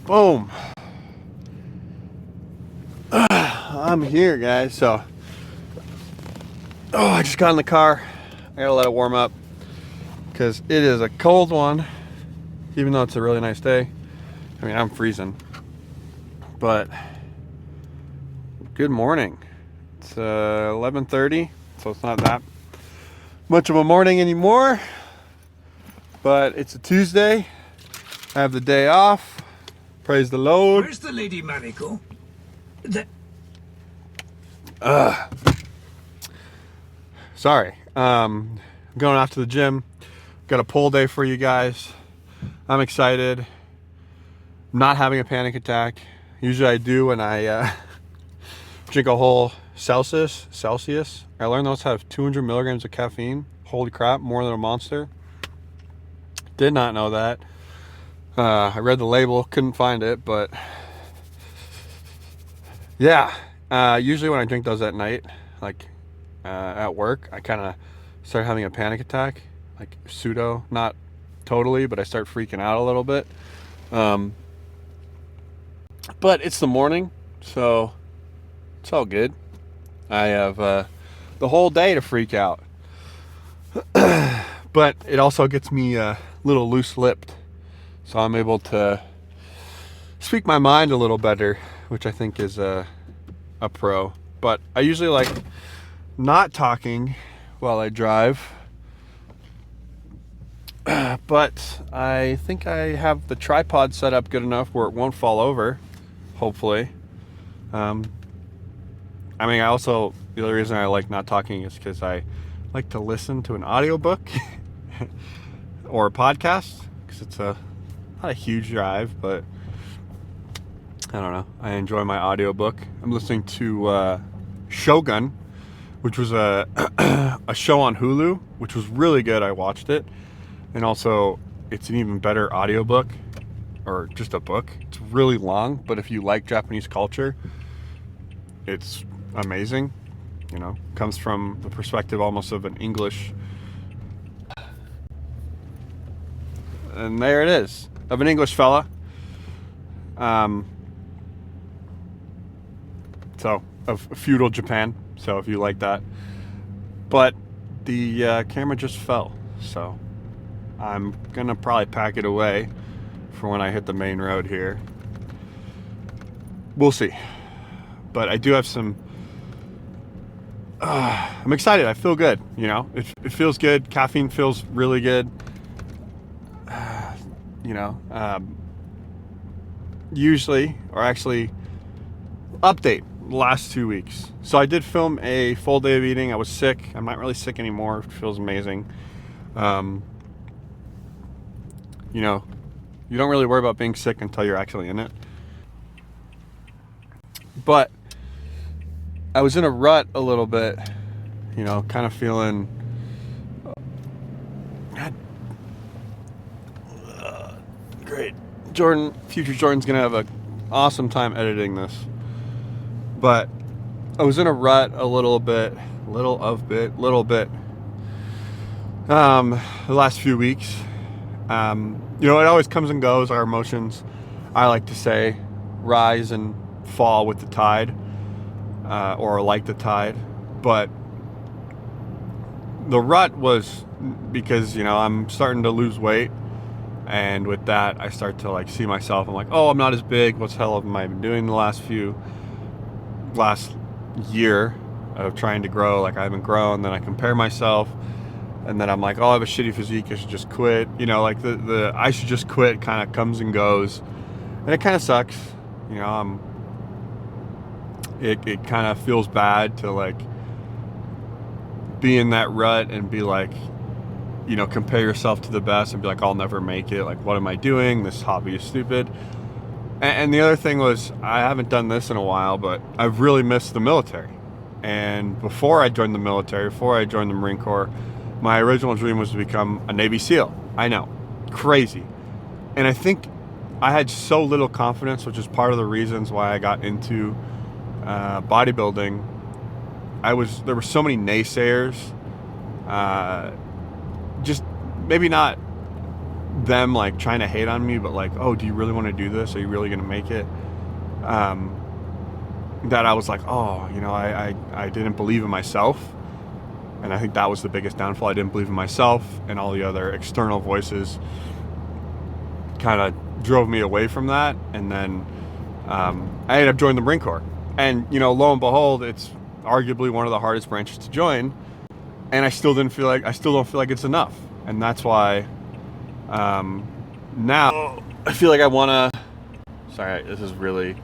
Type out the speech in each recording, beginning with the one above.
Boom. I'm here, guys. So, I just got in the car. I gotta let it warm up because it is a cold one, even though it's a really nice day. I mean, I'm freezing. But good morning. It's 11:30, so it's not that much of a morning anymore. But it's a Tuesday. I have the day off. Praise the Lord. Where's the Lady Manico? Sorry. I'm going off to the gym. Got a pole day for you guys. I'm excited. I'm not having a panic attack. Usually I do when I drink a whole Celsius. I learned those have 200 milligrams of caffeine. Holy crap, more than a Monster. Did not know that. I read the label, couldn't find it, but yeah. Usually when I drink those at night, like at work, I kind of start having a panic attack, like pseudo, not totally, but I start freaking out a little bit. But it's the morning, so it's all good. I have the whole day to freak out. But it also gets me a little loose-lipped, so I'm able to speak my mind a little better, which I think is a pro. But I usually like not talking while I drive. But I think I have the tripod set up good enough where it won't fall over, hopefully. I mean, the other reason I like not talking is because I like to listen to an audiobook or a podcast, because it's not a huge drive, but I don't know. I enjoy my audiobook. I'm listening to Shogun, which was a show on Hulu, which was really good. I watched it. And also, it's an even better audiobook, or just a book. It's really long, but if you like Japanese culture, it's amazing. You know, comes from the perspective almost of an English, and there it is, of an English fella. So, of feudal Japan. So, if you like that. But the camera just fell, so I'm gonna probably pack it away for when I hit the main road here. We'll see. But I do have some. I'm excited. I feel good. You know, it feels good. Caffeine feels really good. Usually, or actually, update the last 2 weeks. So I did film a full day of eating. I was sick. I'm not really sick anymore. It feels amazing. You know, you don't really worry about being sick until you're actually in it. But I was in a rut a little bit, you know, kind of feeling great. Future Jordan's gonna have an awesome time editing this. But I was in a rut a little bit. The last few weeks. You know, it always comes and goes. Our emotions, I like to say, rise and fall with the tide, or like the tide. But the rut was because, you know, I'm starting to lose weight, and with that, I start to like see myself. I'm like, oh, I'm not as big. What the hell have I been doing the last year of trying to grow? Like, I haven't grown. Then I compare myself. And then I'm like, oh, I have a shitty physique. I should just quit. You know, like the I should just quit kind of comes and goes. And it kind of sucks. You know, it kind of feels bad to like be in that rut and be like, you know, compare yourself to the best and be like, I'll never make it. Like, what am I doing? This hobby is stupid. And the other thing was, I haven't done this in a while, but I've really missed the military. And before I joined the military, before I joined the Marine Corps, my original dream was to become a Navy SEAL. I know, crazy. And I think I had so little confidence, which is part of the reasons why I got into bodybuilding. There were so many naysayers. Just maybe not them like trying to hate on me, but like, oh, do you really want to do this? Are you really going to make it? That I was like, oh, you know, I didn't believe in myself. And I think that was the biggest downfall. I didn't believe in myself, and all the other external voices kind of drove me away from that. And then I ended up joining the Marine Corps. And, you know, lo and behold, it's arguably one of the hardest branches to join. And I still don't feel like it's enough. And that's why now I feel like I want to, sorry, this is really,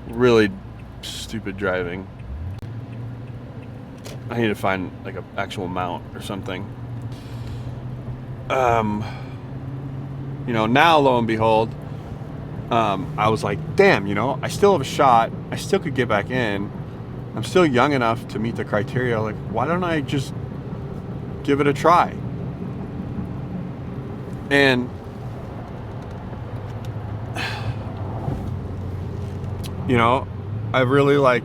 really stupid driving. I need to find like an actual mount or something. You know, now lo and behold, I was like, damn, you know, I still have a shot. I still could get back in. I'm still young enough to meet the criteria. Like, why don't I just give it a try? And you know, I really like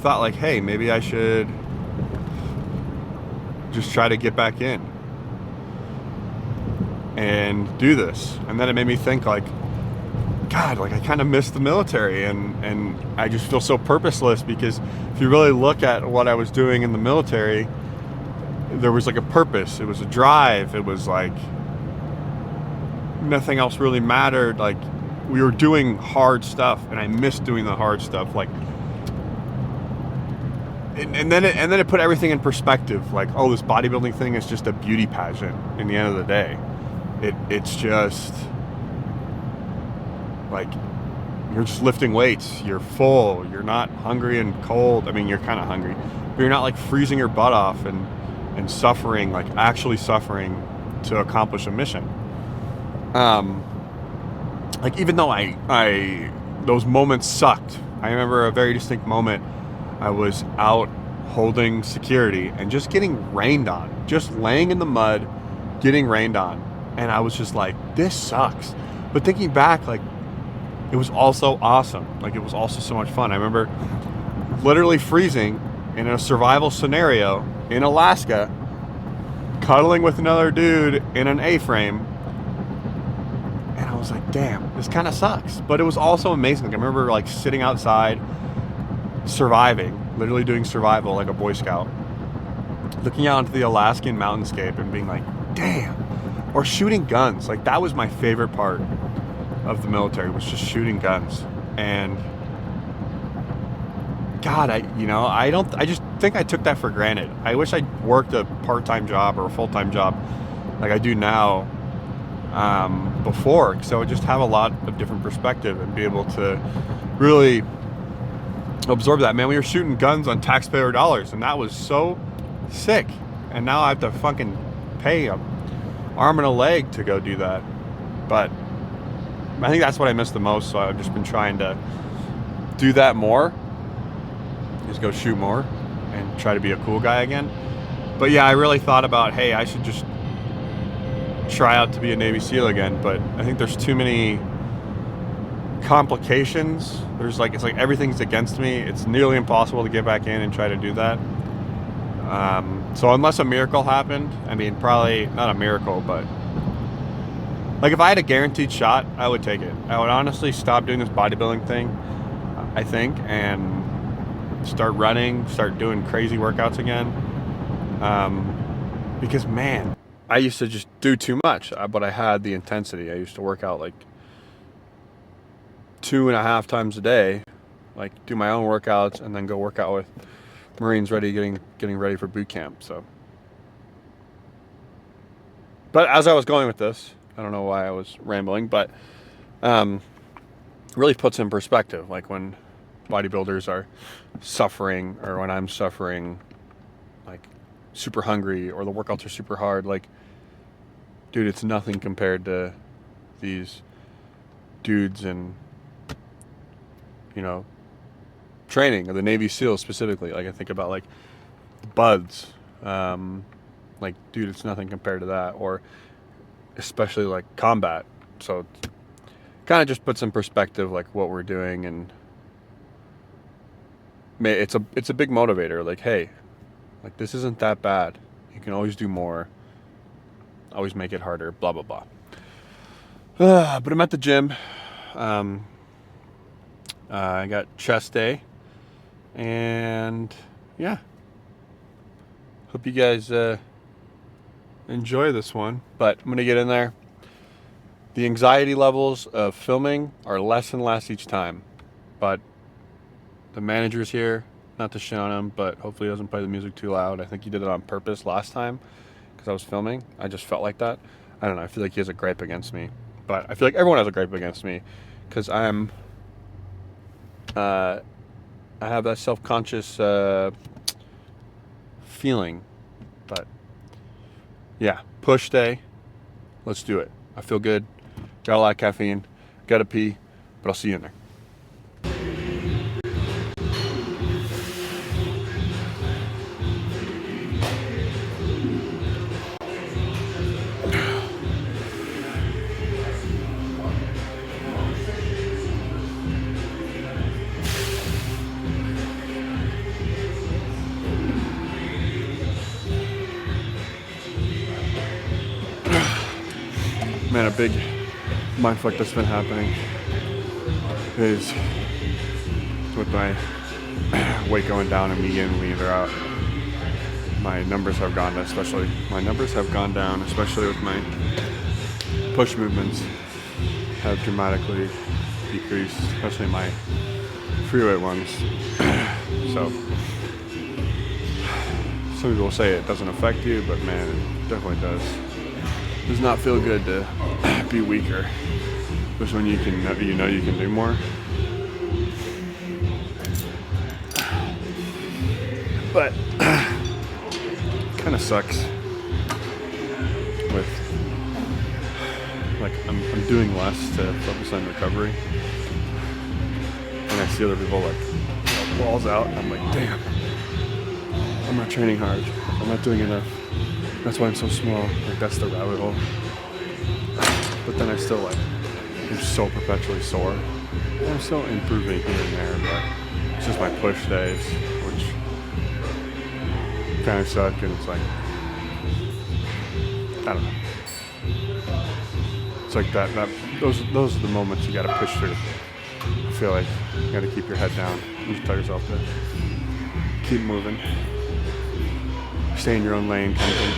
thought like, hey, maybe I should just try to get back in and do this. And then it made me think like, God, like I kind of miss the military, and I just feel so purposeless, because if you really look at what I was doing in the military, there was like a purpose. It was a drive. It was like nothing else really mattered. Like we were doing hard stuff, and I missed doing the hard stuff. Like, and then it put everything in perspective. Like, oh, this bodybuilding thing is just a beauty pageant. In the end of the day, it's just like you're just lifting weights. You're full. You're not hungry and cold. I mean, you're kind of hungry, but you're not like freezing your butt off and suffering, like actually suffering to accomplish a mission. Like even though I those moments sucked. I remember a very distinct moment. I was out holding security and just getting rained on, just laying in the mud, getting rained on. And I was just like, this sucks. But thinking back, like, it was also awesome. Like, it was also so much fun. I remember literally freezing in a survival scenario in Alaska, cuddling with another dude in an A-frame. And I was like, damn, this kind of sucks. But it was also amazing. Like, I remember like sitting outside, surviving, literally doing survival like a Boy Scout, looking out into the Alaskan mountainscape and being like, damn. Or shooting guns. Like, that was my favorite part of the military, was just shooting guns. And God, I just think I took that for granted. I wish I'd worked a part-time job or a full-time job like I do now before, so I would just have a lot of different perspective and be able to really absorb that. Man, we were shooting guns on taxpayer dollars, and that was so sick. And now I have to fucking pay an arm and a leg to go do that. But I think that's what I miss the most, so I've just been trying to do that more. Just go shoot more and try to be a cool guy again. But yeah, I really thought about, hey, I should just try out to be a Navy SEAL again, but I think there's too many complications. It's like everything's against me. It's nearly impossible to get back in and try to do that. So unless a miracle happened, I mean, probably not a miracle, but like if I had a guaranteed shot, I would take it. I would honestly stop doing this bodybuilding thing, I think, and start running, start doing crazy workouts again. Because man, I used to just do too much, but I had the intensity. I used to work out like 2.5 times a day, like do my own workouts and then go work out with Marines getting ready for boot camp. So, but as I was going with this, I don't know why I was rambling, but really puts in perspective, like when bodybuilders are suffering or when I'm suffering, like super hungry, or the workouts are super hard. Like, dude, it's nothing compared to these dudes in, you know, training, or the Navy SEALs specifically. Like I think about like buds, like, dude, it's nothing compared to that, or especially like combat. So it kind of just puts in perspective like what we're doing, and it's a big motivator. Like, hey, like this isn't that bad. You can always do more. Always make it harder. Blah blah blah. But I'm at the gym. I got chest day, and yeah, hope you guys enjoy this one. But I'm gonna get in there. The anxiety levels of filming are less and less each time, but the manager's here. Not to shit on him, but hopefully he doesn't play the music too loud. I think he did it on purpose last time because I was filming. I just felt like that. I don't know. I feel like he has a gripe against me, but I feel like everyone has a gripe against me because I have that self-conscious feeling. But yeah, push day. Let's do it. I feel good. Got a lot of caffeine. Got to pee, but I'll see you in there. Man, a big mindfuck that's been happening is with my weight going down and me getting leaner out. My numbers have gone down, especially with my push movements have dramatically decreased, especially my free weight ones. So some people say it doesn't affect you, but man, it definitely does. It does not feel good to be weaker, especially when you know you can do more. But kind of sucks with like I'm doing less to focus on recovery, and I see other people like balls out, and I'm like, damn, I'm not training hard, I'm not doing enough. That's why I'm so small. Like that's the rabbit hole. But then I still I'm so perpetually sore. And I'm still improving here and there, but it's just my push days, which kind of suck. And it's like, I don't know. It's like that. Those are the moments you got to push through. I feel like you got to keep your head down and just tell yourself to keep moving, stay in your own lane, kind of thing.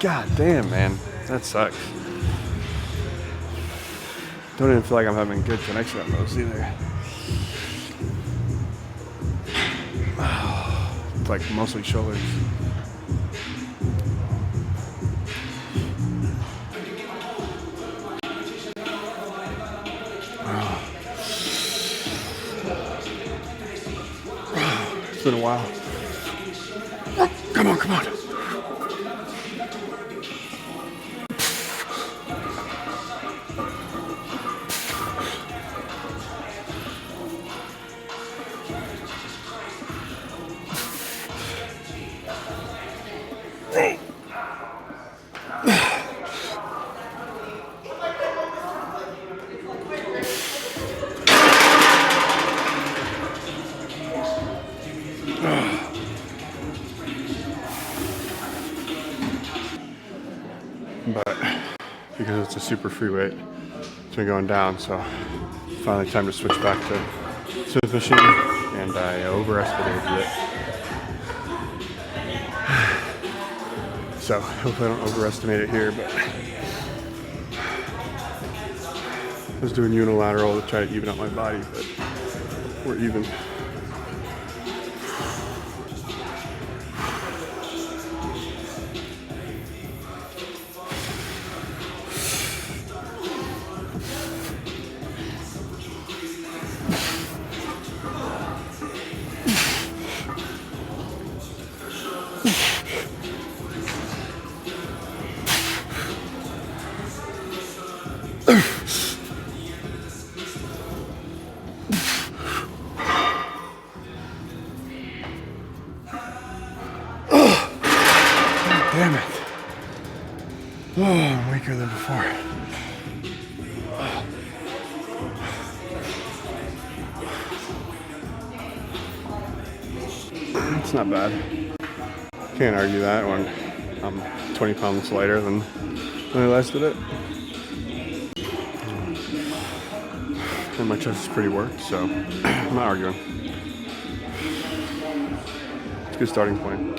God damn, man, that sucks. Don't even feel like I'm having good connection on those either. It's like mostly shoulders. It's been a while. Come on. But because it's a super free weight, it's been going down, so finally time to switch back to Smith machine, and I overestimated it. So hopefully I don't overestimate it here, but I was doing unilateral to try to even out my body, but we're even. Damn it. Oh, I'm weaker than before. It's not bad. Can't argue that when I'm 20 pounds lighter than when I last did it. And my chest is pretty worked, so I'm not arguing. It's a good starting point.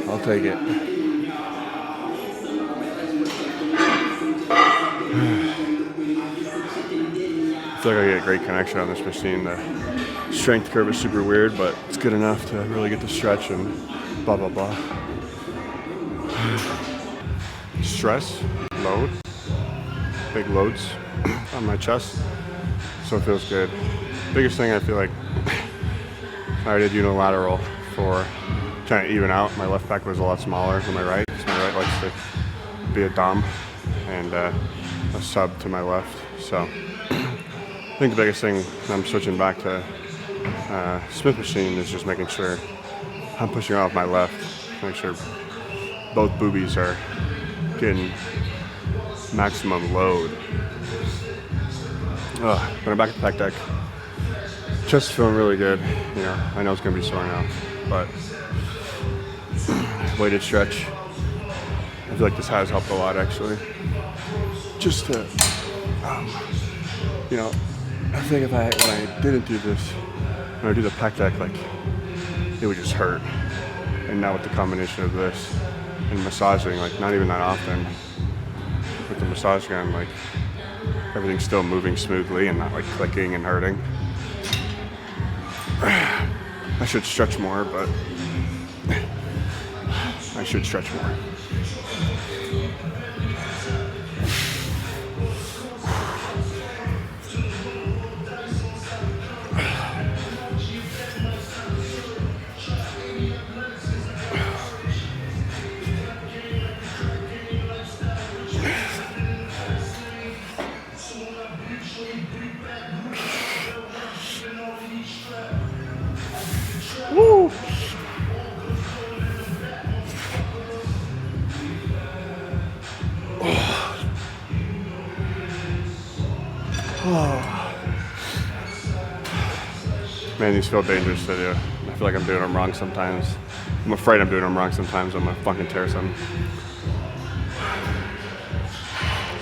I'll take it. I feel like I get a great connection on this machine. The strength curve is super weird, but it's good enough to really get the stretch and blah, blah, blah. Stress, load, big loads on my chest, so it feels good. Biggest thing I feel like I did unilateral for trying to even out. My left pec was a lot smaller than my right, because my right likes to be a dom and a sub to my left. So I think the biggest thing I'm switching back to Smith machine is just making sure I'm pushing off my left, make sure both boobies are getting maximum load. But I'm back at the pec deck. Chest feeling really good. You know, I know it's gonna be sore now, but weighted stretch. I feel like this has helped a lot actually. Just to, you know, I think when I didn't do this, when I do the pec deck, like it would just hurt. And now with the combination of this and massaging, like not even that often, with the massage gun, like everything's still moving smoothly and not like clicking and hurting. I should stretch more, but I should stretch more. Woo! Man, these feel dangerous to do. I feel like I'm doing them wrong sometimes. I'm afraid I'm doing them wrong sometimes. I'm gonna fucking tear something.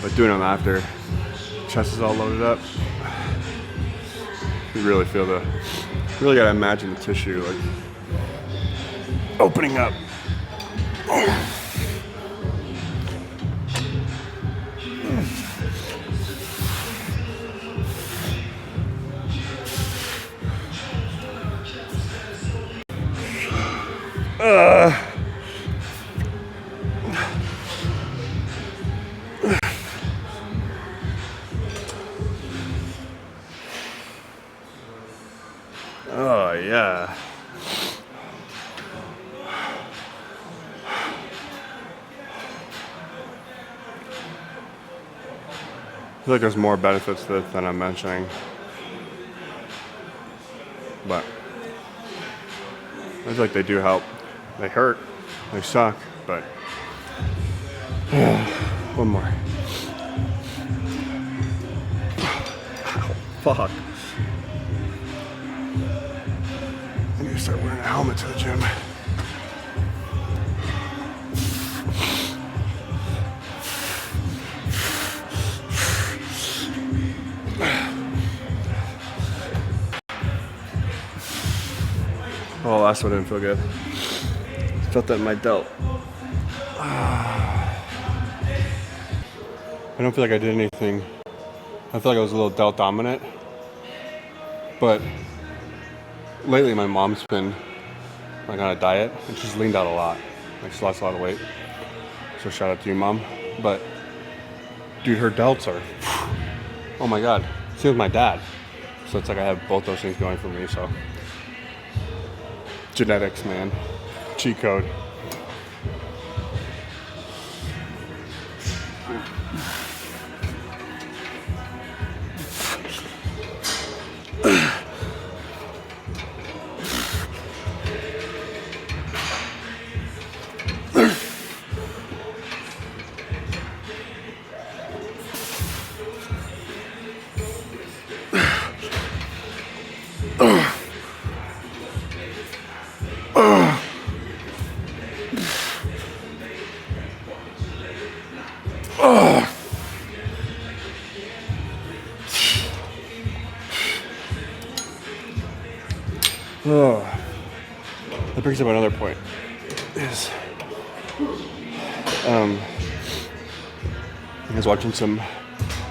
But doing them after, chest is all loaded up. You really feel really gotta imagine the tissue like opening up. Oh yeah. I feel like there's more benefits to this than I'm mentioning. But I feel like they do help. They hurt. They suck, but one more. Ow, fuck. I need to start wearing a helmet to the gym. Oh, last one didn't feel good. Felt that in my delt. I don't feel like I did anything. I feel like I was a little delt dominant. But lately my mom's been like on a diet and she's leaned out a lot. Like she's lost a lot of weight. So shout out to you, Mom. But dude, her delts are, oh my God. Same with my dad. So it's like I have both those things going for me. So genetics, man. Cheat code. That brings up another point. Is I was watching some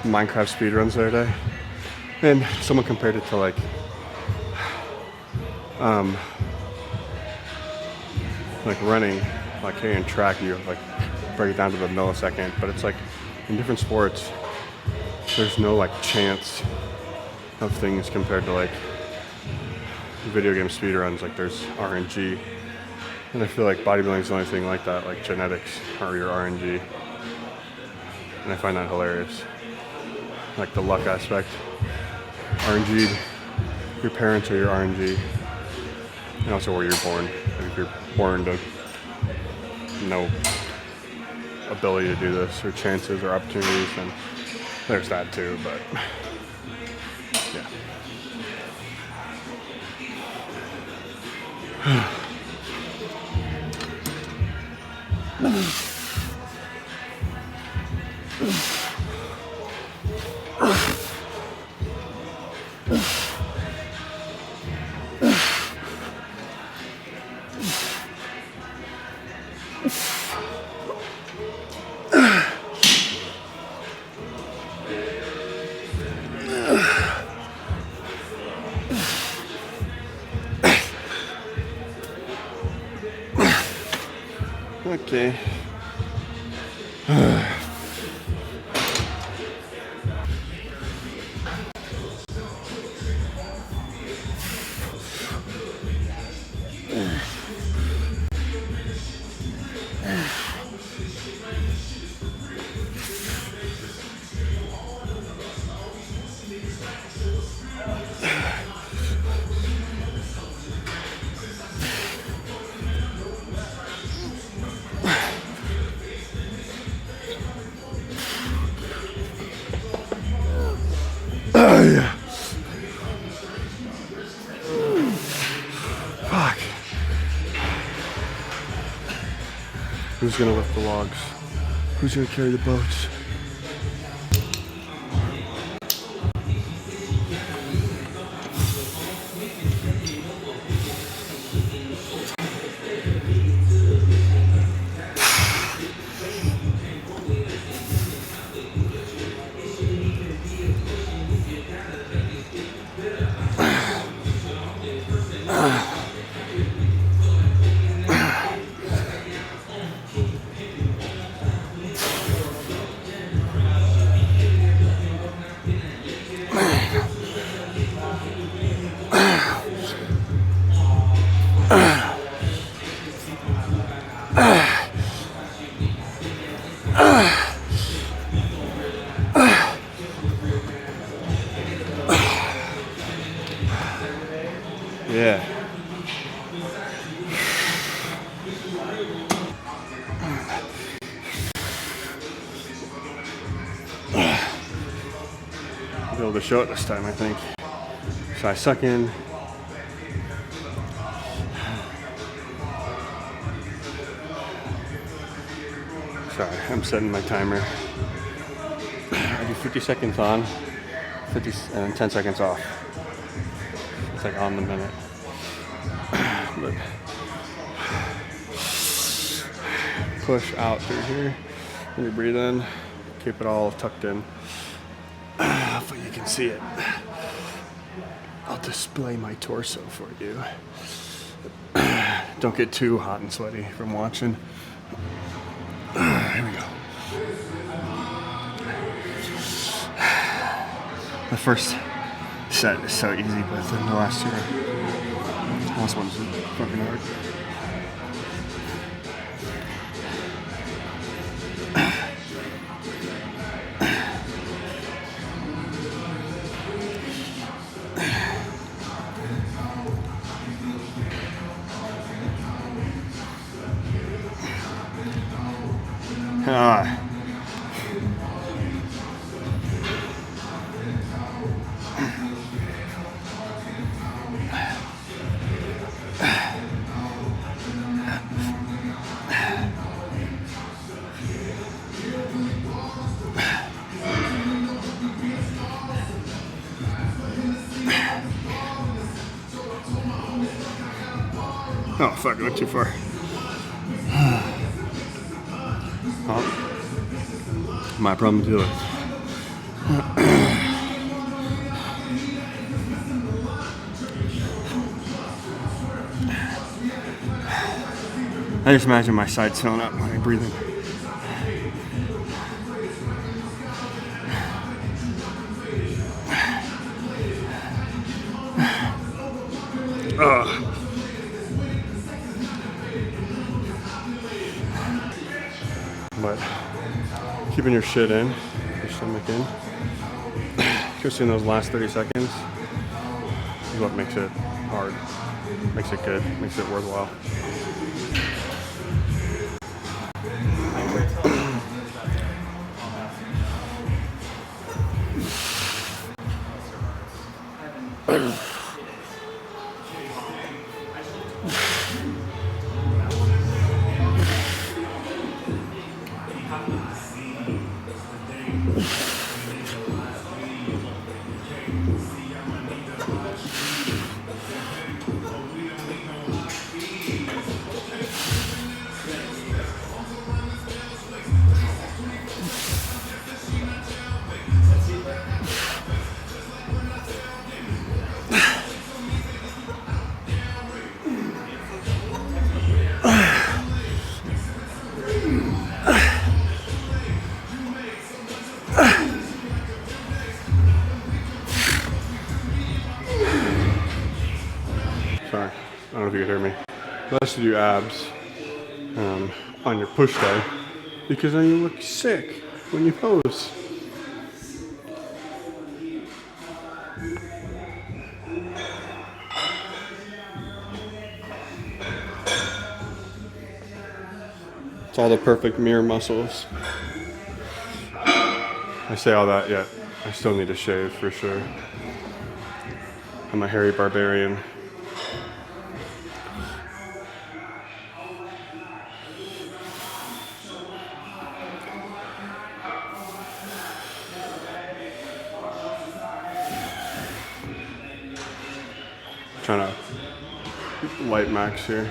Minecraft speedruns the other day, and someone compared it to like running, like hey, in track you like break it down to the millisecond, but it's like in different sports there's no like chance of things compared to like video game speedruns. Like there's RNG, and I feel like bodybuilding is the only thing like that, like genetics or your RNG, and I find that hilarious. Like the luck aspect, RNG, your parents are your RNG, and also where you're born. Like if you're born to no ability to do this or chances or opportunities, then there's that too. But yeah. Okay. Yeah. Fuck. Who's gonna lift the logs? Who's gonna carry the boats? Yeah. I'll be able to show it this time, I think. So I suck in. Sorry, I'm setting my timer. I do 50 seconds on, 50 and 10 seconds off. It's like on the minute. but push out through here. Let me breathe in. Keep it all tucked in. Hopefully you can see it. I'll display my torso for you. Don't get too hot and sweaty from watching. Here we go. The first set is so easy, but then the last one's fucking hard. Oh fuck, I went too far. Oh, my problem too. I just imagine my sides filling up when I breathe in. But keeping your shit in, your stomach in, just in those last 30 seconds is what makes it hard, makes it good, makes it worthwhile. Sorry, I don't know if you can hear me. Best to do abs on your push day because then you look sick when you pose. It's all the perfect mirror muscles. I say all that, yet I still need to shave for sure. I'm a hairy barbarian. Trying to light max here.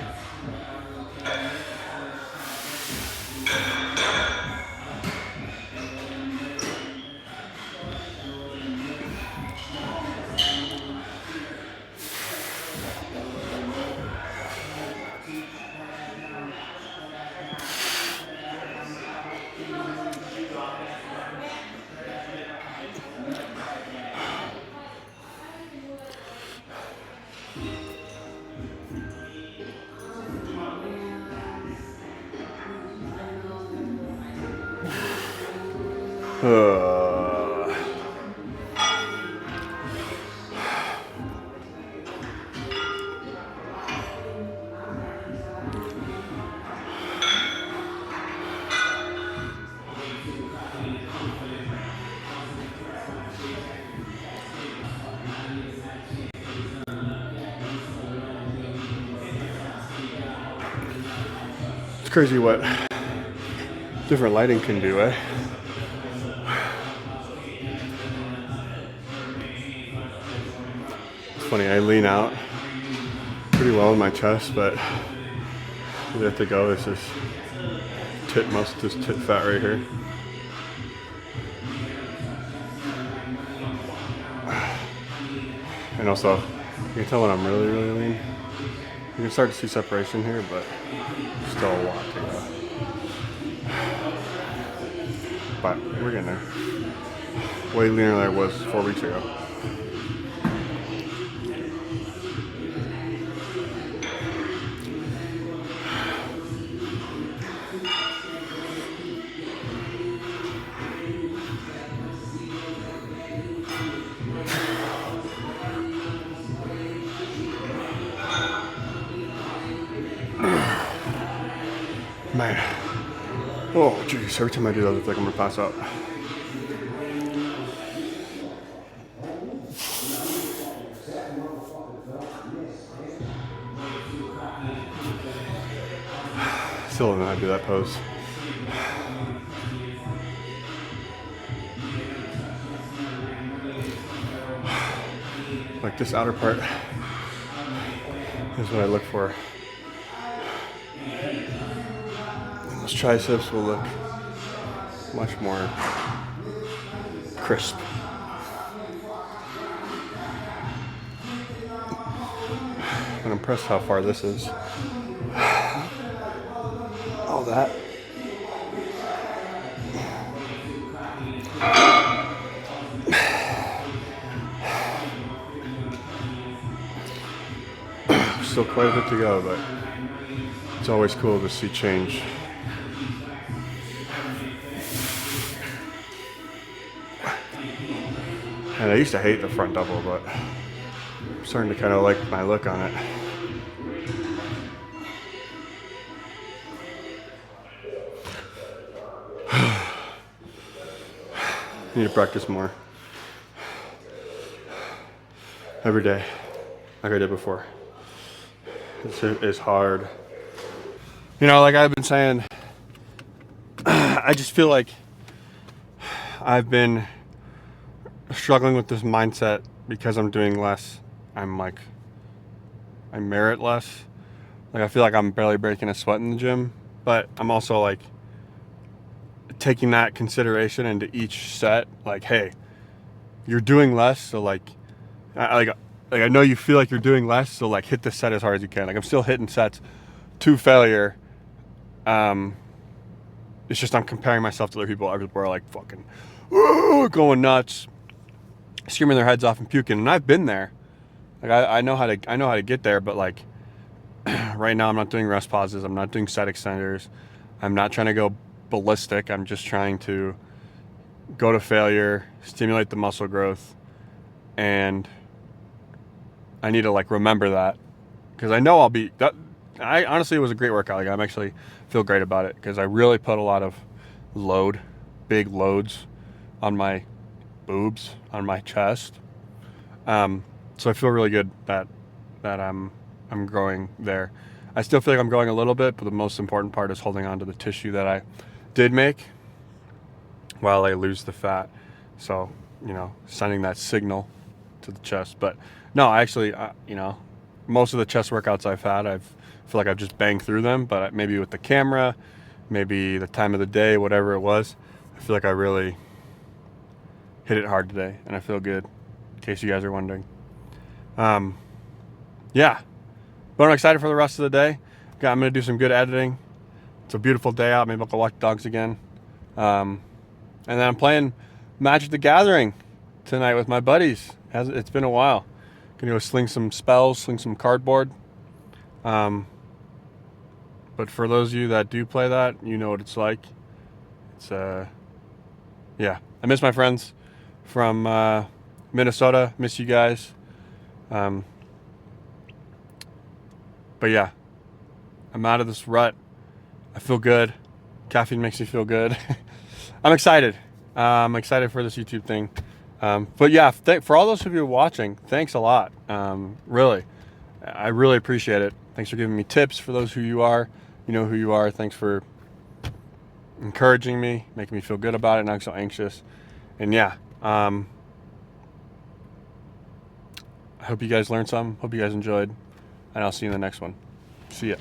It's crazy what different lighting can do, eh? It's funny, I lean out pretty well in my chest, but we have to go. This is this tit fat right here. And also, you can tell when I'm really, really lean. You can start to see separation here, but still a lot to go. But we're getting there. Way leaner than I was 4 weeks ago. Man. Oh, jeez. Every time I do that, I feel like I'm going to pass out. Still don't know how to do that pose. Like this outer part is what I look for. And those triceps will look much more crisp. I'm impressed how far this is. All that. Still quite a bit to go, but it's always cool to see change. And I used to hate the front double, but I'm starting to kind of like my look on it. Need to practice more. Every day, like I did before. It's hard. You know, like I've been saying, I just feel like I've been struggling with this mindset because I'm doing less. I merit less. Like I feel like I'm barely breaking a sweat in the gym, but I'm also like taking that consideration into each set. Like, hey, you're doing less, so like I know you feel like you're doing less, so like hit this set as hard as you can. Like I'm still hitting sets to failure. It's just I'm comparing myself to other people. Other people are like fucking going nuts, screaming their heads off and puking. And I've been there. Like I know how to get there, but like right now I'm not doing rest pauses. I'm not doing set extenders. I'm not trying to go ballistic. I'm just trying to go to failure, stimulate the muscle growth, and I need to like remember that because I know I'll be that. I honestly, it was a great workout. Like I'm actually feel great about it because I really put a lot of big loads on my boobs, on my chest. So I feel really good that I'm growing there. I still feel like I'm growing a little bit, but the most important part is holding on to the tissue that I did make while I lose the fat. So, you know, sending that signal to the chest. But no, actually, you know, most of the chest workouts I've had, I feel like I've just banged through them, but maybe with the camera, maybe the time of the day, whatever it was, I feel like I really hit it hard today, and I feel good, in case you guys are wondering. Yeah, but I'm excited for the rest of the day. I'm going to do some good editing. It's a beautiful day out. Maybe I'll go walk dogs again. And then I'm playing Magic the Gathering tonight with my buddies. It's been a while. Gonna go sling some spells, sling some cardboard. But for those of you that do play that, you know what it's like. It's yeah. I miss my friends from Minnesota. Miss you guys. But yeah, I'm out of this rut. I feel good. Caffeine makes me feel good. I'm excited. I'm excited for this YouTube thing. But yeah, for all those of you watching, thanks a lot. Really, I really appreciate it. Thanks for giving me tips. For those who you are, you know who you are. Thanks for encouraging me, making me feel good about it, not so anxious. And yeah, I hope you guys learned some. Hope you guys enjoyed. and I'll see you in the next one. See ya.